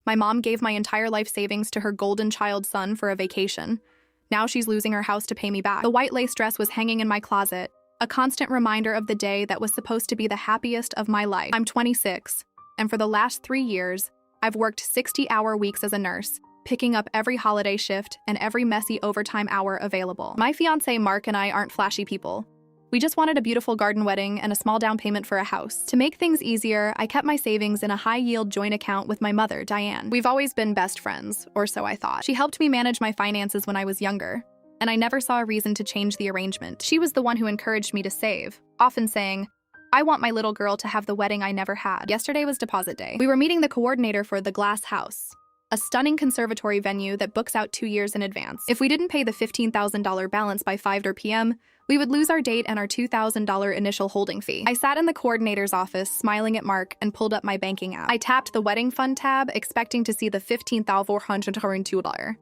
My mom gave my entire life savings to her golden child son for a vacation. Now she's losing her house to pay me back. The white lace dress was hanging in my closet, a constant reminder of the day that was supposed to be the happiest of my life. I'm 26, and for the last 3 years, I've worked 60-hour weeks as a nurse, picking up every holiday shift and every messy overtime hour available. My fiancé Mark and I aren't flashy people. We just wanted a beautiful garden wedding and a small down payment for a house. To make things easier, I kept my savings in a high-yield joint account with my mother, Diane. We've always been best friends, or so I thought. She helped me manage my finances when I was younger, and I never saw a reason to change the arrangement. She was the one who encouraged me to save, often saying, "I want my little girl to have the wedding I never had." Yesterday was deposit day. We were meeting the coordinator for the Glass House, a stunning conservatory venue that books out 2 years in advance. If we didn't pay the $15,000 balance by 5 p.m., we would lose our date and our $2,000 initial holding fee. I sat in the coordinator's office, smiling at Mark, and pulled up my banking app. I tapped the wedding fund tab, expecting to see the $15,402.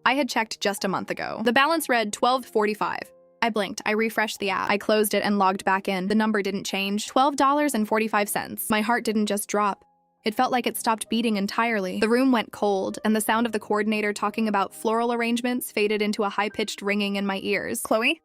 I had checked just a month ago. The balance read $12.45. I blinked. I refreshed the app. I closed it and logged back in. The number didn't change. $12.45. My heart didn't just drop. It felt like it stopped beating entirely. The room went cold, and the sound of the coordinator talking about floral arrangements faded into a high-pitched ringing in my ears. "Chloe?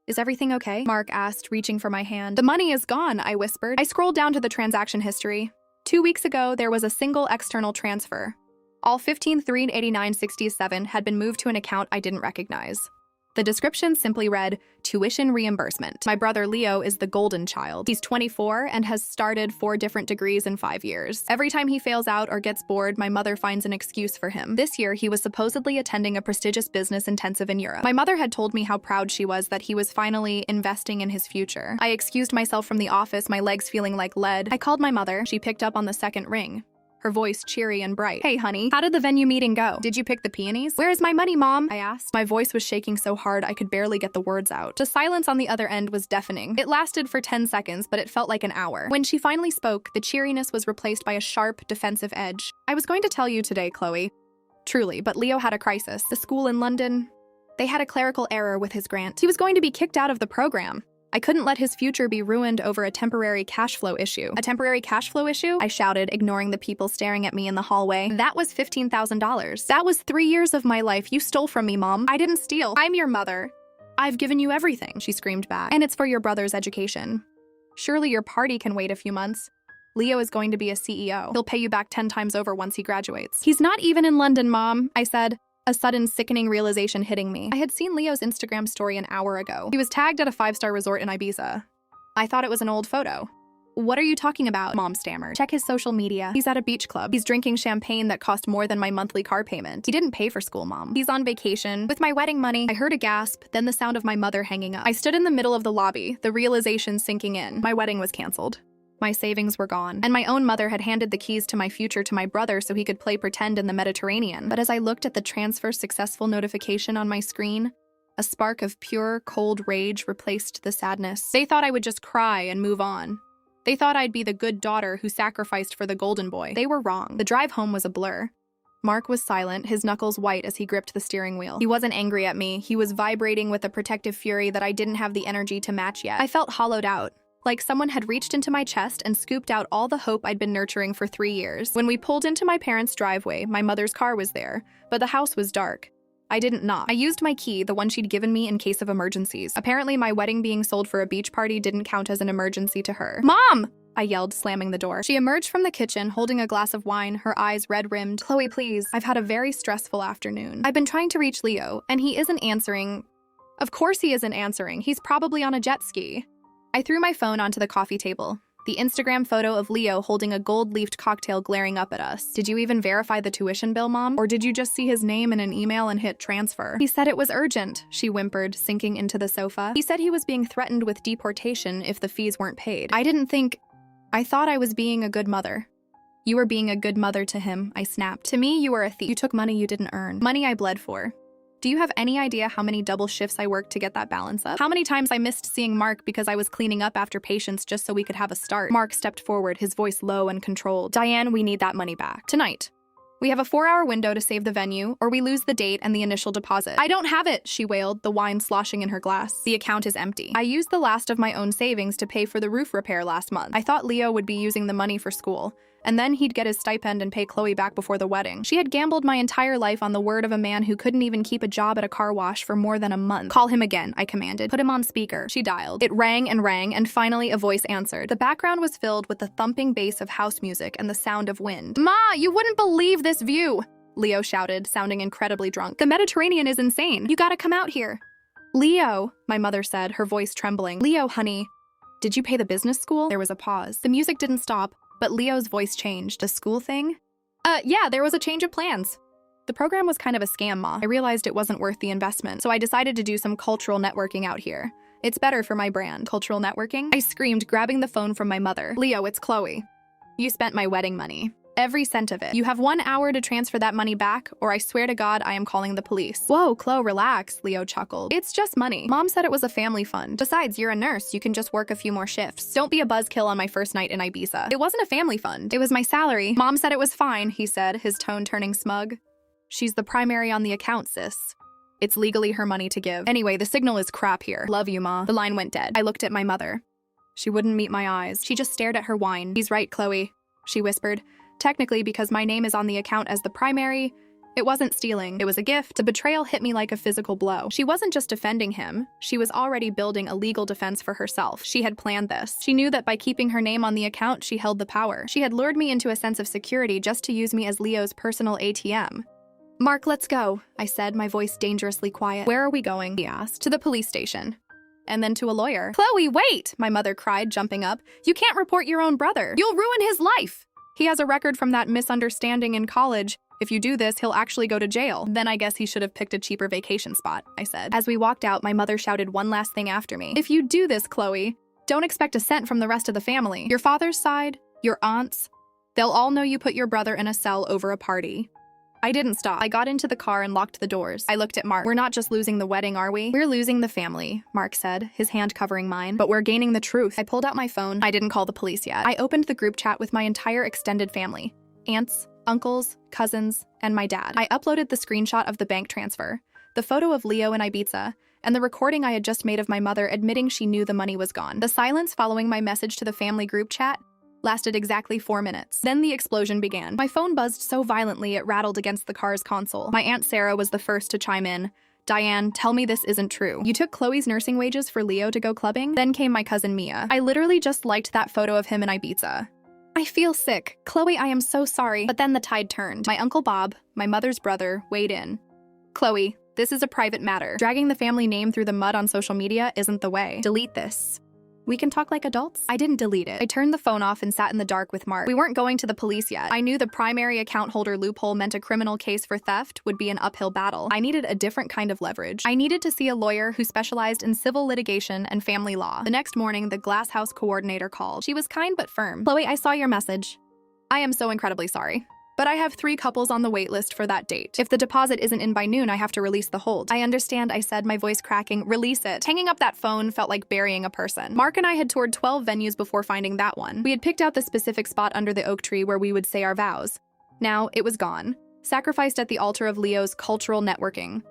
Is everything okay?" Mark asked, reaching for my hand. "The money is gone," I whispered. I scrolled down to the transaction history. 2 weeks ago, there was a single external transfer. All $15,389.67 had been moved to an account I didn't recognize. The description simply read, "Tuition reimbursement." My brother Leo is the golden child. He's 24 and has started 4 different degrees in 5 years. Every time he fails out or gets bored, my mother finds an excuse for him. This year, he was supposedly attending a prestigious business intensive in Europe. My mother had told me how proud she was that he was finally investing in his future. I excused myself from the office, my legs feeling like lead. I called my mother. She picked up on the second ring, her voice cheery and bright. "Hey, honey, how did the venue meeting go? Did you pick the peonies?" "Where is my money, Mom?" I asked. My voice was shaking so hard I could barely get the words out. The silence on the other end was deafening. It lasted for 10 seconds, but it felt like an hour. When she finally spoke, the cheeriness was replaced by a sharp, defensive edge. "I was going to tell you today, Chloe. Truly, but Leo had a crisis. The school in London, they had a clerical error with his grant. He was going to be kicked out of the program. I couldn't let his future be ruined over a temporary cash flow issue." "A temporary cash flow issue?" I shouted, ignoring the people staring at me in the hallway. "That was $15,000. That was 3 years of my life you stole from me, Mom." "I didn't steal. I'm your mother. I've given you everything," she screamed back. "And it's for your brother's education. Surely your party can wait a few months. Leo is going to be a CEO. He'll pay you back 10 times over once he graduates." "He's not even in London, Mom," I said, a sudden sickening realization hitting me. I had seen Leo's Instagram story an hour ago. He was tagged at a 5-star resort in Ibiza. I thought it was an old photo. "What are you talking about?" Mom stammered. "Check his social media. He's at a beach club. He's drinking champagne that cost more than my monthly car payment. He didn't pay for school, Mom. He's on vacation with my wedding money." I heard a gasp, then the sound of my mother hanging up. I stood in the middle of the lobby, the realization sinking in. My wedding was canceled. My savings were gone, and my own mother had handed the keys to my future to my brother so he could play pretend in the Mediterranean. But as I looked at the transfer successful notification on my screen, a spark of pure, cold rage replaced the sadness. They thought I would just cry and move on. They thought I'd be the good daughter who sacrificed for the golden boy. They were wrong. The drive home was a blur. Mark was silent, his knuckles white as he gripped the steering wheel. He wasn't angry at me. He was vibrating with a protective fury that I didn't have the energy to match yet. I felt hollowed out, like someone had reached into my chest and scooped out all the hope I'd been nurturing for 3 years. When we pulled into my parents' driveway, my mother's car was there, but the house was dark. I didn't knock. I used my key, the one she'd given me in case of emergencies. Apparently, my wedding being sold for a beach party didn't count as an emergency to her. "Mom!" I yelled, slamming the door. She emerged from the kitchen, holding a glass of wine, her eyes red-rimmed. "Chloe, please. I've had a very stressful afternoon. I've been trying to reach Leo, and he isn't answering." "Of course he isn't answering. He's probably on a jet ski." I threw my phone onto the coffee table, the Instagram photo of Leo holding a gold-leafed cocktail glaring up at us. "Did you even verify the tuition bill, Mom? Or did you just see his name in an email and hit transfer?" "He said it was urgent," she whimpered, sinking into the sofa. "He said he was being threatened with deportation if the fees weren't paid." I thought I was being a good mother." "You were being a good mother to him," I snapped. "To me, you were a thief. You took money you didn't earn. Money I bled for. Do you have any idea how many double shifts I worked to get that balance up? How many times I missed seeing Mark because I was cleaning up after patients just so we could have a start?" Mark stepped forward, his voice low and controlled. "Diane, we need that money back. Tonight. We have a 4-hour window to save the venue, or we lose the date and the initial deposit." "I don't have it," she wailed, the wine sloshing in her glass. "The account is empty. I used the last of my own savings to pay for the roof repair last month. I thought Leo would be using the money for school, and then he'd get his stipend and pay Chloe back before the wedding. She had gambled my entire life on the word of a man who couldn't even keep a job at a car wash for more than a month. Call him again, I commanded. Put him on speaker. She dialed. It rang, and finally a voice answered. The background was filled with the thumping bass of house music and the sound of wind. Ma, you wouldn't believe this view, Leo shouted, sounding incredibly drunk. The Mediterranean is insane. You gotta come out here. Leo, my mother said, her voice trembling. Leo, honey, did you pay the business school? There was a pause. The music didn't stop, but Leo's voice changed. The school thing? Yeah, there was a change of plans. The program was kind of a scam, Ma. I realized it wasn't worth the investment, so I decided to do some cultural networking out here. It's better for my brand. Cultural networking? I screamed, grabbing the phone from my mother. Leo, it's Chloe. You spent my wedding money. Every cent of it. You have 1 hour to transfer that money back, or I swear to God I am calling the police. Whoa, Chloe, relax, Leo chuckled. It's just money. Mom said it was a family fund. Besides, you're a nurse. You can just work a few more shifts. Don't be a buzzkill on my first night in Ibiza. It wasn't a family fund. It was my salary. Mom said it was fine, he said, his tone turning smug. She's the primary on the account, sis. It's legally her money to give. Anyway, the signal is crap here. Love you, Ma. The line went dead. I looked at my mother. She wouldn't meet my eyes. She just stared at her wine. He's right, Chloe, she whispered. Technically, because my name is on the account as the primary, it wasn't stealing. It was a gift. The betrayal hit me like a physical blow. She wasn't just defending him. She was already building a legal defense for herself. She had planned this. She knew that by keeping her name on the account, she held the power. She had lured me into a sense of security just to use me as Leo's personal ATM. Mark, let's go, I said, my voice dangerously quiet. Where are we going? He asked. To the police station. And then to a lawyer. Chloe, wait, my mother cried, jumping up. You can't report your own brother. You'll ruin his life. He has a record from that misunderstanding in college. If you do this, he'll actually go to jail. Then I guess he should have picked a cheaper vacation spot, I said. As we walked out, my mother shouted one last thing after me. If you do this, Chloe, don't expect a cent from the rest of the family. Your father's side, your aunts, they'll all know you put your brother in a cell over a party. I didn't stop. I got into the car and locked the doors. I looked at Mark. We're not just losing the wedding, are we? We're losing the family, Mark said, his hand covering mine. But we're gaining the truth. I pulled out my phone. I didn't call the police yet. I opened the group chat with my entire extended family. Aunts, uncles, cousins, and my dad. I uploaded the screenshot of the bank transfer, the photo of Leo in Ibiza, and the recording I had just made of my mother admitting she knew the money was gone. The silence following my message to the family group chat lasted exactly 4 minutes. Then the explosion began. My phone buzzed so violently it rattled against the car's console. My Aunt Sarah was the first to chime in. Diane, tell me this isn't true. You took Chloe's nursing wages for Leo to go clubbing? Then came my cousin Mia. I literally just liked that photo of him in Ibiza. I feel sick. Chloe, I am so sorry. But then the tide turned. My Uncle Bob, my mother's brother, weighed in. Chloe, this is a private matter. Dragging the family name through the mud on social media isn't the way. Delete this. We can talk like adults? I didn't delete it. I turned the phone off and sat in the dark with Mark. We weren't going to the police yet. I knew the primary account holder loophole meant a criminal case for theft would be an uphill battle. I needed a different kind of leverage. I needed to see a lawyer who specialized in civil litigation and family law. The next morning, the glass house coordinator called. She was kind but firm. Chloe, I saw your message. I am so incredibly sorry. But I have 3 couples on the wait list for that date. If the deposit isn't in by noon, I have to release the hold. I understand, I said, my voice cracking. Release it. Hanging up that phone felt like burying a person. Mark and I had toured 12 venues before finding that one. We had picked out the specific spot under the oak tree where we would say our vows. Now, it was gone. Sacrificed at the altar of Leo's cultural networking.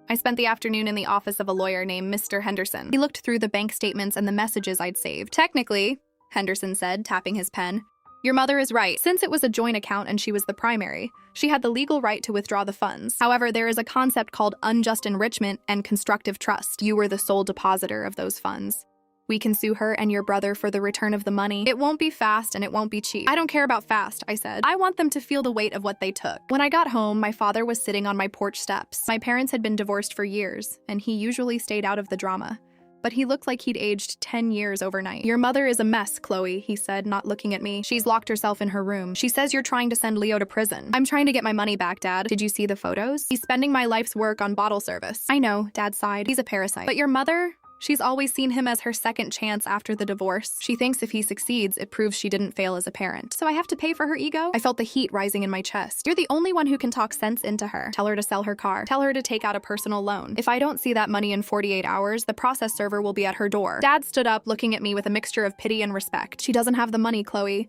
I spent the afternoon in the office of a lawyer named Mr. Henderson. He looked through the bank statements and the messages I'd saved. Technically, Henderson said, tapping his pen, your mother is right. Since it was a joint account and she was the primary, she had the legal right to withdraw the funds. However, there is a concept called unjust enrichment and constructive trust. You were the sole depositor of those funds. We can sue her and your brother for the return of the money. It won't be fast and it won't be cheap. I don't care about fast, I said. I want them to feel the weight of what they took. When I got home, my father was sitting on my porch steps. My parents had been divorced for years, and he usually stayed out of the drama. But he looked like he'd aged 10 years overnight. Your mother is a mess, Chloe, he said, not looking at me. She's locked herself in her room. She says you're trying to send Leo to prison. I'm trying to get my money back, Dad. Did you see the photos? He's spending my life's work on bottle service. I know, Dad sighed. He's a parasite. But your mother? She's always seen him as her second chance after the divorce. She thinks if he succeeds, it proves she didn't fail as a parent. So I have to pay for her ego? I felt the heat rising in my chest. You're the only one who can talk sense into her. Tell her to sell her car. Tell her to take out a personal loan. If I don't see that money in 48 hours, the process server will be at her door. Dad stood up, looking at me with a mixture of pity and respect. She doesn't have the money, Chloe.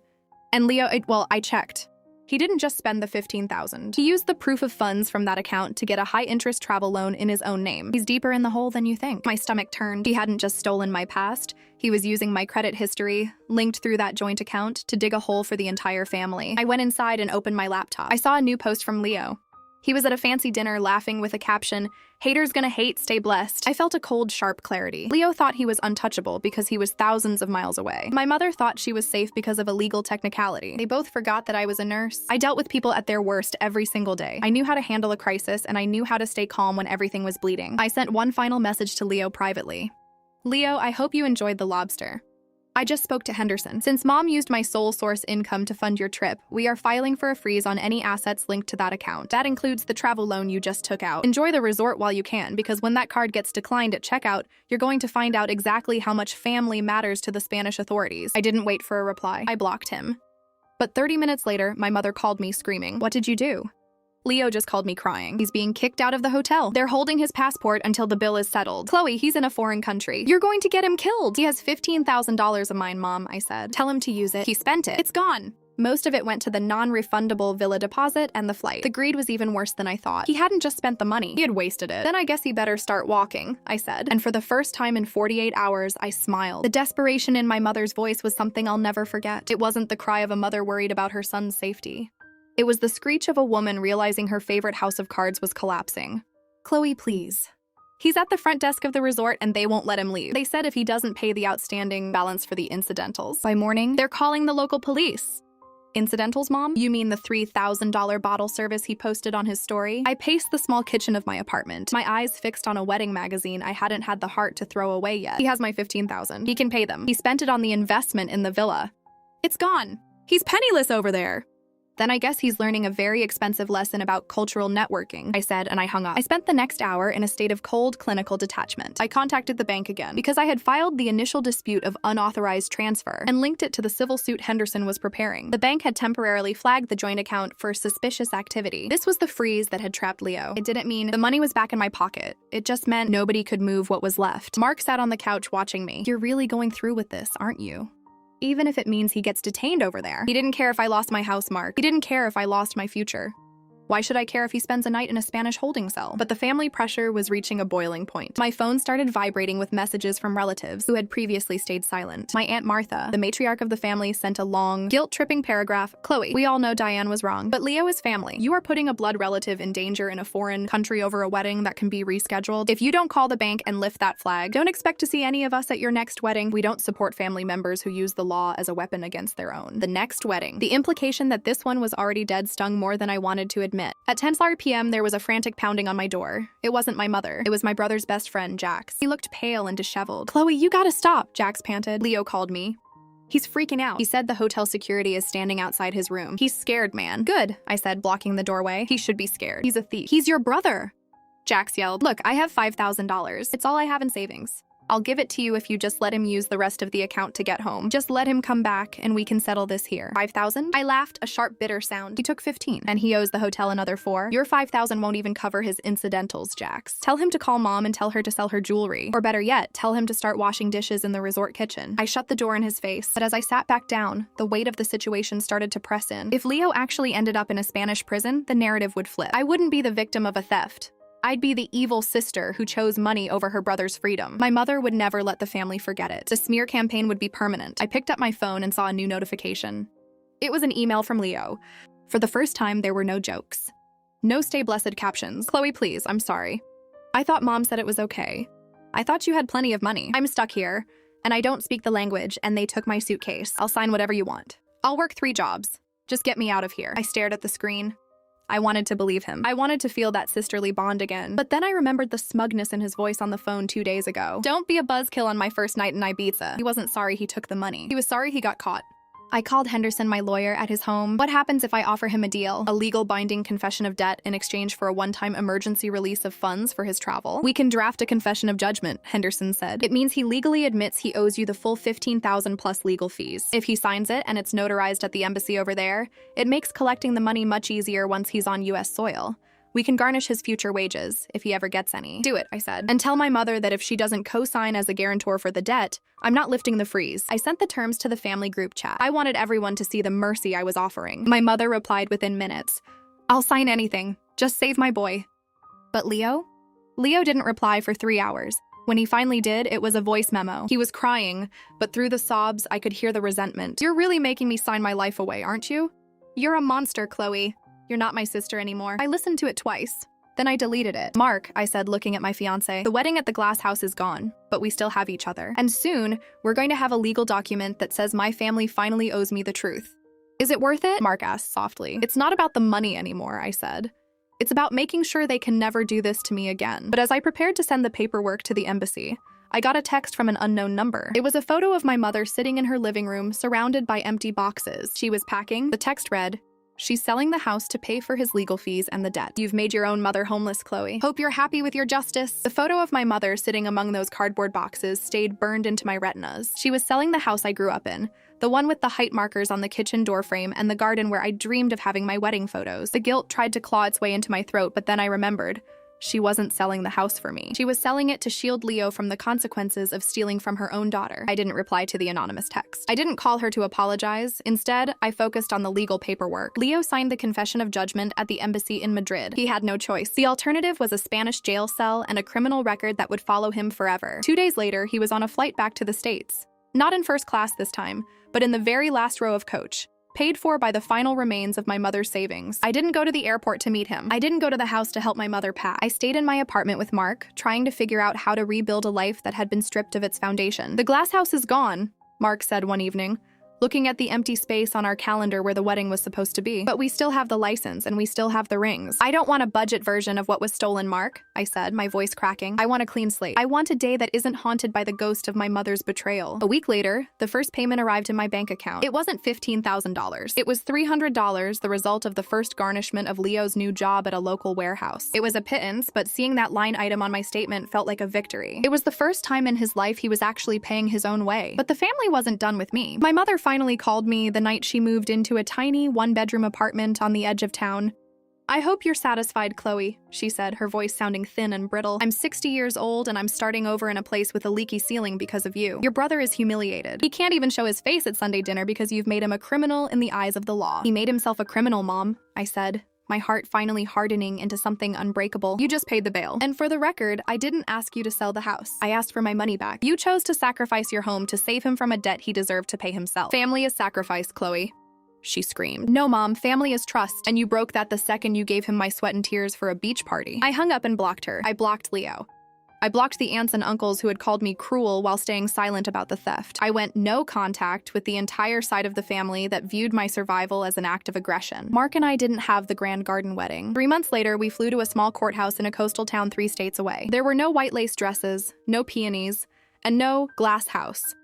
And Leo, I checked. He didn't just spend the $15,000. He used the proof of funds from that account to get a high-interest travel loan in his own name. He's deeper in the hole than you think. My stomach turned. He hadn't just stolen my past. He was using my credit history, linked through that joint account, to dig a hole for the entire family. I went inside and opened my laptop. I saw a new post from Leo. He was at a fancy dinner laughing with a caption, "Haters gonna hate, stay blessed." I felt a cold, sharp clarity. Leo thought he was untouchable because he was thousands of miles away. My mother thought she was safe because of a legal technicality. They both forgot that I was a nurse. I dealt with people at their worst every single day. I knew how to handle a crisis, and I knew how to stay calm when everything was bleeding. I sent one final message to Leo privately. "Leo, I hope you enjoyed the lobster. I just spoke to Henderson. Since Mom used my sole source income to fund your trip, we are filing for a freeze on any assets linked to that account. That includes the travel loan you just took out. Enjoy the resort while you can, because when that card gets declined at checkout, you're going to find out exactly how much family matters to the Spanish authorities." I didn't wait for a reply. I blocked him. But 30 minutes later, my mother called me screaming. "What did you do?" Leo just called me crying. He's being kicked out of the hotel. They're holding his passport until the bill is settled. "Chloe, he's in a foreign country. You're going to get him killed." "He has $15,000 of mine, Mom," I said. "Tell him to use it." "He spent it. It's gone." Most of it went to the non-refundable villa deposit and the flight. The greed was even worse than I thought. He hadn't just spent the money, he had wasted it. "Then I guess he better start walking," I said. And for the first time in 48 hours, I smiled. The desperation in my mother's voice was something I'll never forget. It wasn't the cry of a mother worried about her son's safety. It was the screech of a woman realizing her favorite house of cards was collapsing. "Chloe, please. He's at the front desk of the resort and they won't let him leave. They said if he doesn't pay the outstanding balance for the incidentals by morning, they're calling the local police." "Incidentals, Mom? You mean the $3,000 bottle service he posted on his story?" I paced the small kitchen of my apartment, my eyes fixed on a wedding magazine I hadn't had the heart to throw away yet. "He has my $15,000. He can pay them. He spent it on the investment in the villa. It's gone. He's penniless over there." "Then I guess he's learning a very expensive lesson about cultural networking," I said, and I hung up. I spent the next hour in a state of cold, clinical detachment. I contacted the bank again, because I had filed the initial dispute of unauthorized transfer and linked it to the civil suit Henderson was preparing. The bank had temporarily flagged the joint account for suspicious activity. This was the freeze that had trapped Leo. It didn't mean the money was back in my pocket. It just meant nobody could move what was left. Mark sat on the couch watching me. "You're really going through with this, aren't you? Even if it means he gets detained over there." He didn't care if I lost my house, Mark. He didn't care if I lost my future. Why should I care if he spends a night in a Spanish holding cell? But the family pressure was reaching a boiling point. My phone started vibrating with messages from relatives who had previously stayed silent. My Aunt Martha, the matriarch of the family, sent a long, guilt-tripping paragraph. "Chloe, we all know Diane was wrong, but Leo is family. You are putting a blood relative in danger in a foreign country over a wedding that can be rescheduled. If you don't call the bank and lift that flag, don't expect to see any of us at your next wedding. We don't support family members who use the law as a weapon against their own." The next wedding. The implication that this one was already dead stung more than I wanted to admit. At 10 p.m., there was a frantic pounding on my door. It wasn't my mother. It was my brother's best friend, Jax. He looked pale and disheveled. "Chloe, you gotta stop," Jax panted. Leo called me. "He's freaking out. He said the hotel security is standing outside his room. He's scared, man." "Good," I said, blocking the doorway. "He should be scared. He's a thief." "He's your brother." Jax yelled. "Look, I have $5,000. It's all I have in savings. I'll give it to you if you just let him use the rest of the account to get home. Just let him come back and we can settle this here." "5,000? I laughed, a sharp, bitter sound. "He took 15, and he owes the hotel another 4. Your 5,000 won't even cover his incidentals, Jax. Tell him to call Mom and tell her to sell her jewelry. Or better yet, tell him to start washing dishes in the resort kitchen." I shut the door in his face, but as I sat back down, the weight of the situation started to press in. If Leo actually ended up in a Spanish prison, the narrative would flip. I wouldn't be the victim of a theft. I'd be the evil sister who chose money over her brother's freedom. My mother would never let the family forget it. The smear campaign would be permanent. I picked up my phone and saw a new notification. It was an email from Leo. For the first time, there were no jokes. No stay blessed captions. "Chloe, please, I'm sorry. I thought Mom said it was okay. I thought you had plenty of money. I'm stuck here, and I don't speak the language, and they took my suitcase. I'll sign whatever you want. I'll work 3 jobs. Just get me out of here." I stared at the screen. I wanted to believe him. I wanted to feel that sisterly bond again. But then I remembered the smugness in his voice on the phone 2 days ago. "Don't be a buzzkill on my first night in Ibiza." He wasn't sorry he took the money. He was sorry he got caught. I called Henderson, my lawyer, at his home. "What happens if I offer him a deal? A legal binding confession of debt in exchange for a one-time emergency release of funds for his travel?" "We can draft a confession of judgment," Henderson said. "It means he legally admits he owes you the full $15,000 plus legal fees. If he signs it and it's notarized at the embassy over there, it makes collecting the money much easier once he's on US soil. We can garnish his future wages, if he ever gets any." "Do it," I said. "And tell my mother that if she doesn't co-sign as a guarantor for the debt, I'm not lifting the freeze." I sent the terms to the family group chat. I wanted everyone to see the mercy I was offering. My mother replied within minutes. "I'll sign anything. Just save my boy." But Leo? Leo didn't reply for 3 hours. When he finally did, it was a voice memo. He was crying, but through the sobs, I could hear the resentment. "You're really making me sign my life away, aren't you? You're a monster, Chloe. You're not my sister anymore." I listened to it twice. Then I deleted it. "Mark," I said, looking at my fiancé, "the wedding at the glass house is gone, but we still have each other. And soon, we're going to have a legal document that says my family finally owes me the truth." "Is it worth it?" Mark asked softly. "It's not about the money anymore," I said. "It's about making sure they can never do this to me again." But as I prepared to send the paperwork to the embassy, I got a text from an unknown number. It was a photo of my mother sitting in her living room, surrounded by empty boxes. She was packing. The text read, "She's selling the house to pay for his legal fees and the debt. You've made your own mother homeless, Chloe. Hope you're happy with your justice." The photo of my mother sitting among those cardboard boxes stayed burned into my retinas. She was selling the house I grew up in, the one with the height markers on the kitchen doorframe and the garden where I dreamed of having my wedding photos. The guilt tried to claw its way into my throat, but then I remembered. She wasn't selling the house for me. She was selling it to shield Leo from the consequences of stealing from her own daughter. I didn't reply to the anonymous text. I didn't call her to apologize. Instead, I focused on the legal paperwork. Leo signed the confession of judgment at the embassy in Madrid. He had no choice. The alternative was a Spanish jail cell and a criminal record that would follow him forever. 2 days later, he was on a flight back to the States. Not in first class this time, but in the very last row of coach, paid for by the final remains of my mother's savings. I didn't go to the airport to meet him. I didn't go to the house to help my mother pack. I stayed in my apartment with Mark, trying to figure out how to rebuild a life that had been stripped of its foundation. "The glass house is gone," Mark said one evening, looking at the empty space on our calendar where the wedding was supposed to be. "But we still have the license, and we still have the rings." "I don't want a budget version of what was stolen, Mark," I said, my voice cracking. "I want a clean slate. I want a day that isn't haunted by the ghost of my mother's betrayal." A week later, the first payment arrived in my bank account. It wasn't $15,000. It was $300, the result of the first garnishment of Leo's new job at a local warehouse. It was a pittance, but seeing that line item on my statement felt like a victory. It was the first time in his life he was actually paying his own way. But the family wasn't done with me. My mother finally called me the night she moved into a tiny one-bedroom apartment on the edge of town. "I hope you're satisfied, Chloe," she said, her voice sounding thin and brittle. "I'm 60 years old and I'm starting over in a place with a leaky ceiling because of you. Your brother is humiliated. He can't even show his face at Sunday dinner because you've made him a criminal in the eyes of the law." "He made himself a criminal, Mom," I said, my heart finally hardening into something unbreakable. "You just paid the bail. And for the record, I didn't ask you to sell the house. I asked for my money back. You chose to sacrifice your home to save him from a debt he deserved to pay himself." "Family is sacrifice, Chloe," she screamed. "No, Mom, family is trust, and you broke that the second you gave him my sweat and tears for a beach party." I hung up and blocked her. I blocked Leo. I blocked the aunts and uncles who had called me cruel while staying silent about the theft. I went no contact with the entire side of the family that viewed my survival as an act of aggression. Mark and I didn't have the grand garden wedding. 3 months later, we flew to a small courthouse in a coastal town 3 states away. There were no white lace dresses, no peonies, and no glass house.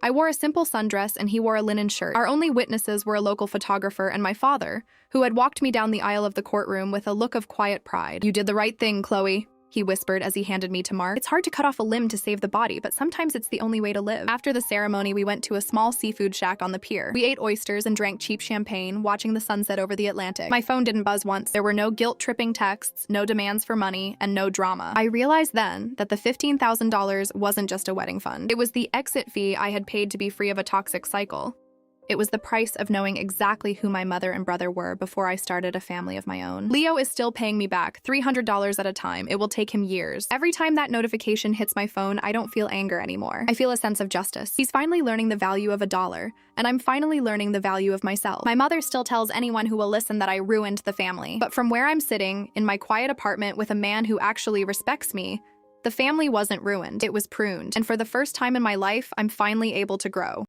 I wore a simple sundress and he wore a linen shirt. Our only witnesses were a local photographer and my father, who had walked me down the aisle of the courtroom with a look of quiet pride. "You did the right thing, Chloe," he whispered as he handed me to Mark. "It's hard to cut off a limb to save the body, but sometimes it's the only way to live." After the ceremony, we went to a small seafood shack on the pier. We ate oysters and drank cheap champagne, watching the sunset over the Atlantic. My phone didn't buzz once. There were no guilt-tripping texts, no demands for money, and no drama. I realized then that the $15,000 wasn't just a wedding fund. It was the exit fee I had paid to be free of a toxic cycle. It was the price of knowing exactly who my mother and brother were before I started a family of my own. Leo is still paying me back, $300 at a time. It will take him years. Every time that notification hits my phone, I don't feel anger anymore. I feel a sense of justice. He's finally learning the value of a dollar, and I'm finally learning the value of myself. My mother still tells anyone who will listen that I ruined the family. But from where I'm sitting, in my quiet apartment with a man who actually respects me, the family wasn't ruined. It was pruned. And for the first time in my life, I'm finally able to grow.